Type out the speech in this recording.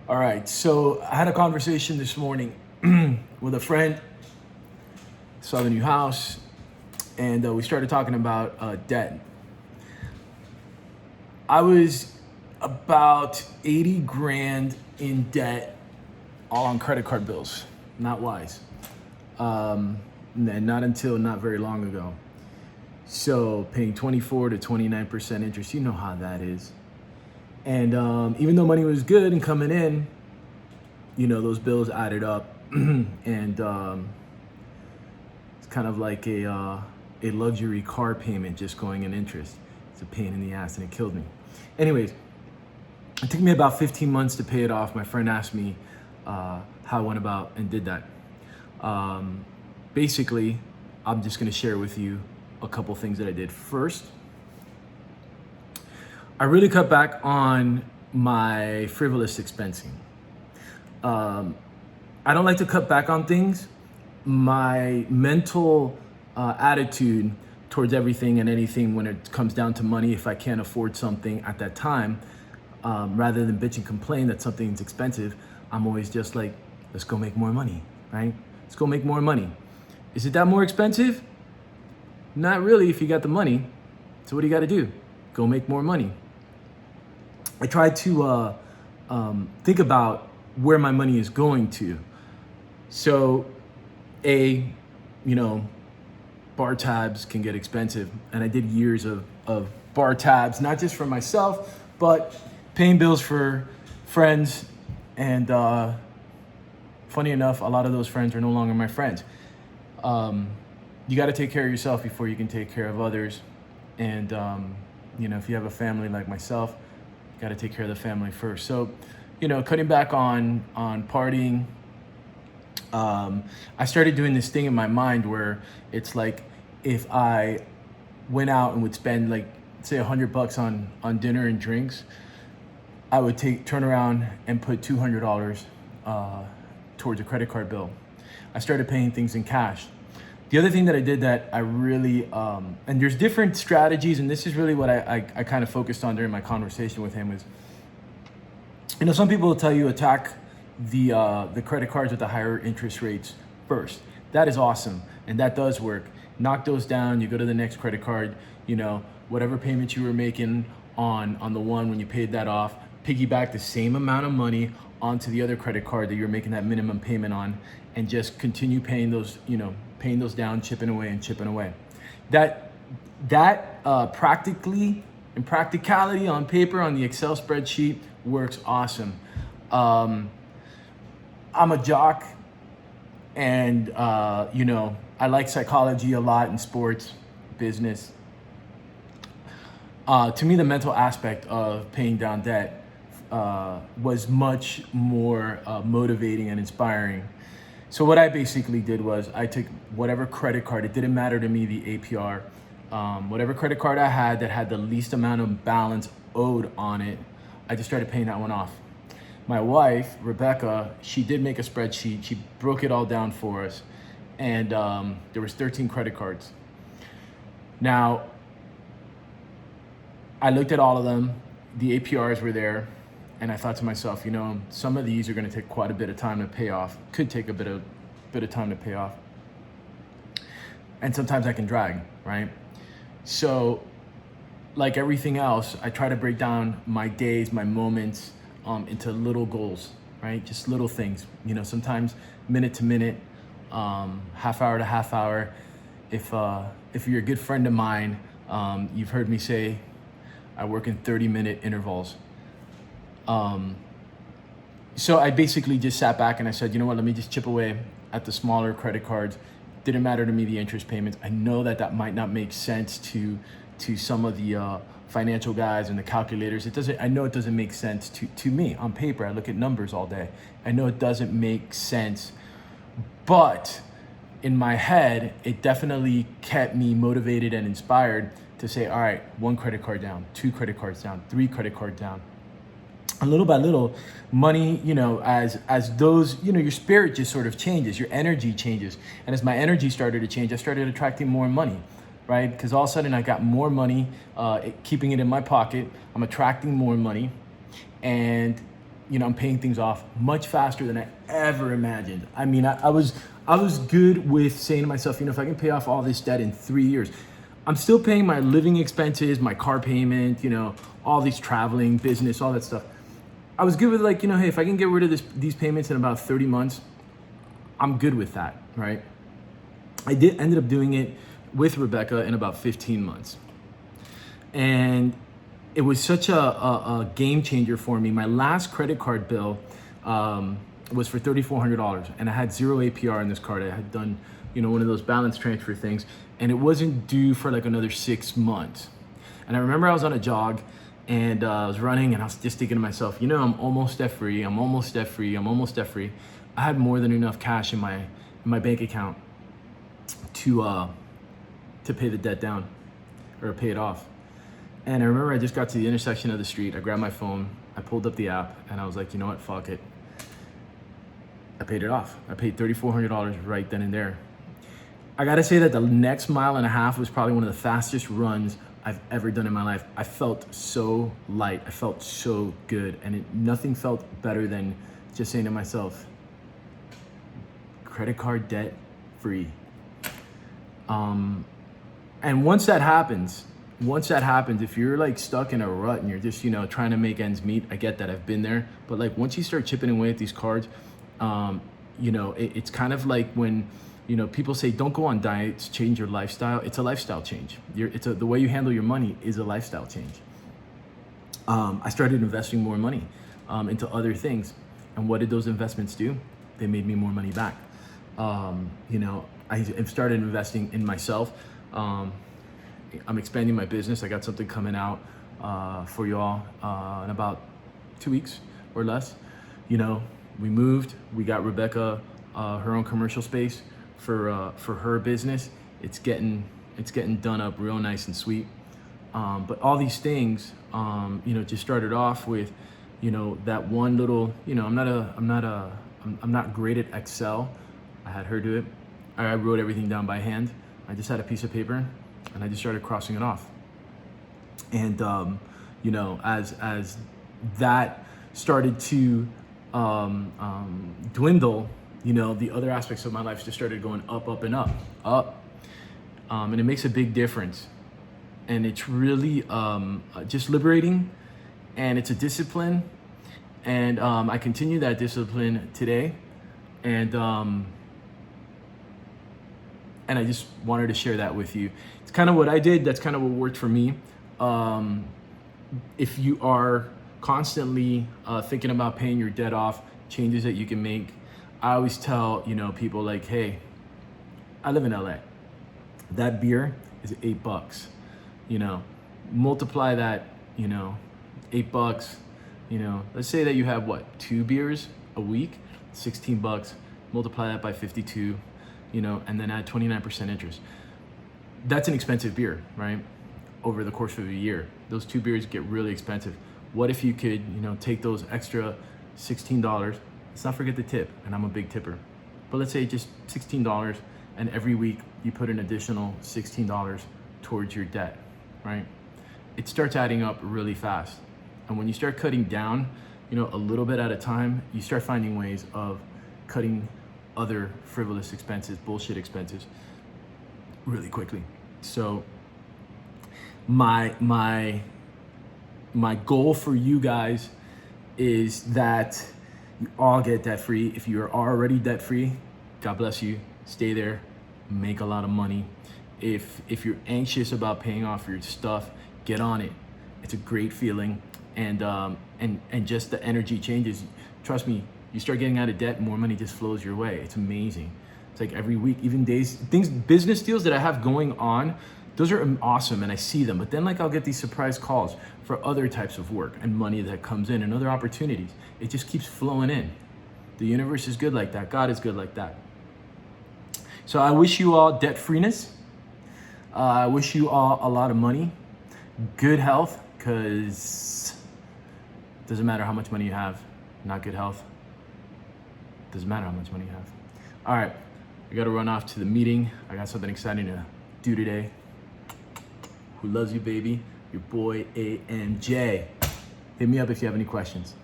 All right, so I had a conversation this morning with a friend, saw the new house, and we started talking about debt. I was about 80 grand in debt, all on credit card bills. Not wise. And not until not very long ago. So paying 24 to 29% interest, you know how that is. And even though money was good and coming in, those bills added up, and it's kind of like a luxury car payment just going in interest. It's a pain in the ass, and it killed me. Anyways, it took me about 15 months to pay it off. My friend asked me how I went about and did that. Basically, I'm just going to share with you a couple things that I did. First, I really cut back on my frivolous expensing. I don't like to cut back on things. My mental attitude towards everything and anything when it comes down to money, if I can't afford something at that time, rather than bitch and complain that something's expensive, I'm always just like, let's go make more money, right? Let's go make more money. Is it that more expensive? Not really if you got the money. So what do you got to do? Go make more money. I try to think about where my money is going to. So, bar tabs can get expensive. And I did years of bar tabs, not just for myself, but paying bills for friends. And funny enough, a lot of those friends are no longer my friends. You got to take care of yourself before you can take care of others. And, if you have a family like myself, you got to take care of the family first. So, cutting back on partying. I started doing this thing in my mind where it's like, if I went out and would spend like, say $100 on dinner and drinks, I would turn around and put $200 towards a credit card bill. I started paying things in cash. The other thing that I did that I really, and there's different strategies, and this is really what I kind of focused on during my conversation with him is, some people will tell you attack the credit cards with the higher interest rates first. That is awesome, and that does work. Knock those down, you go to the next credit card, whatever payment you were making on the one when you paid that off, piggyback the same amount of money onto the other credit card that you're making that minimum payment on, and just continue paying those, paying those down, chipping away. That practically, in practicality, on paper, on the Excel spreadsheet, works awesome. I'm a jock, and I like psychology a lot in sports, business. To me, the mental aspect of paying down debt was much more motivating and inspiring. So what I basically did was I took whatever credit card, it didn't matter to me the APR, whatever credit card I had that had the least amount of balance owed on it, I just started paying that one off. My wife, Rebecca, she did make a spreadsheet. She broke it all down for us. And there was 13 credit cards. Now, I looked at all of them. The APRs were there. And I thought to myself, some of these are going to take quite a bit of time to pay off. Could take a bit of time to pay off. And sometimes I can drag, right? So, like everything else, I try to break down my days, my moments, into little goals, right? Just little things. Sometimes minute to minute, half hour to half hour. If you're a good friend of mine, you've heard me say I work in 30-minute intervals. So I basically just sat back and I said, let me just chip away at the smaller credit cards. Didn't matter to me the interest payments. I know that might not make sense to some of the financial guys and the calculators. I know it doesn't make sense to me on paper. I look at numbers all day. I know it doesn't make sense, but in my head, it definitely kept me motivated and inspired to say, all right, 1 credit card down, 2 credit cards down, 3 credit cards down. And little by little, money, as those, your spirit just sort of changes, your energy changes. And as my energy started to change, I started attracting more money, right? Because all of a sudden I got more money, keeping it in my pocket. I'm attracting more money. And I'm paying things off much faster than I ever imagined. I mean, I was good with saying to myself, if I can pay off all this debt in 3 years, I'm still paying my living expenses, my car payment, all these traveling, business, all that stuff. I was good with hey, if I can get rid of these payments in about 30 months, I'm good with that, right? I ended up doing it with Rebecca in about 15 months. And it was such a game changer for me. My last credit card bill was for $3,400, and I had 0 APR on this card. I had done, one of those balance transfer things, and it wasn't due for like another 6 months. And I remember I was on a jog, and I was running, and I was just thinking to myself, I'm almost debt free. I'm almost debt free. I'm almost debt free. I had more than enough cash in my bank account to pay the debt down or pay it off. And I remember I just got to the intersection of the street. I grabbed my phone, I pulled up the app, and I was like, you know what, fuck it. I paid it off. I paid $3,400 right then and there. I gotta say that the next mile and a half was probably one of the fastest runs I've ever done in my life. I felt so light. I felt so good. And nothing felt better than just saying to myself, credit card debt free. And once that happens, if you're like stuck in a rut and you're just, trying to make ends meet, I get that, I've been there. But like once you start chipping away at these cards, it's kind of like when, people say don't go on diets, change your lifestyle. It's a lifestyle change. The way you handle your money is a lifestyle change. I started investing more money into other things. And what did those investments do? They made me more money back. I've started investing in myself. I'm expanding my business. I got something coming out for y'all in about 2 weeks or less. We moved. We got Rebecca her own commercial space for her business. It's getting done up real nice and sweet. But all these things, just started off with, that one little. I'm not great at Excel. I had her do it. I wrote everything down by hand. I just had a piece of paper, and I just started crossing it off. And as that started to dwindle, the other aspects of my life just started going up and up. And it makes a big difference. And it's really just liberating, and it's a discipline. And I continue that discipline today. And I just wanted to share that with you. It's kind of what I did. That's kind of what worked for me. If you are constantly thinking about paying your debt off, changes that you can make, I always tell people like, hey, I live in LA. That beer is $8. Multiply that, $8. Let's say that you have 2 beers a week, $16. Multiply that by 52. And then add 29% interest. That's an expensive beer, right? Over the course of a year, those 2 beers get really expensive. What if you could, take those extra $16, let's not forget the tip, and I'm a big tipper, but let's say just $16, and every week you put an additional $16 towards your debt, right? It starts adding up really fast. And when you start cutting down, a little bit at a time, you start finding ways of cutting other frivolous expenses, bullshit expenses, really quickly. So my goal for you guys is that you all get debt free. If you are already debt free, God bless you. Stay there, make a lot of money. If you're anxious about paying off your stuff, get on it. It's a great feeling, and just the energy changes. Trust me. You start getting out of debt, more money just flows your way. It's amazing. It's like every week, even days, business deals that I have going on, those are awesome, and I see them. But then I'll get these surprise calls for other types of work and money that comes in and other opportunities. It just keeps flowing in. The universe is good like that. God is good like that. So I wish you all debt freeness. I wish you all a lot of money, good health, because it doesn't matter how much money you have, not good health. Doesn't matter how much money you have. All right, I gotta run off to the meeting. I got something exciting to do today. Who loves you, baby? Your boy AMJ. Hit me up if you have any questions.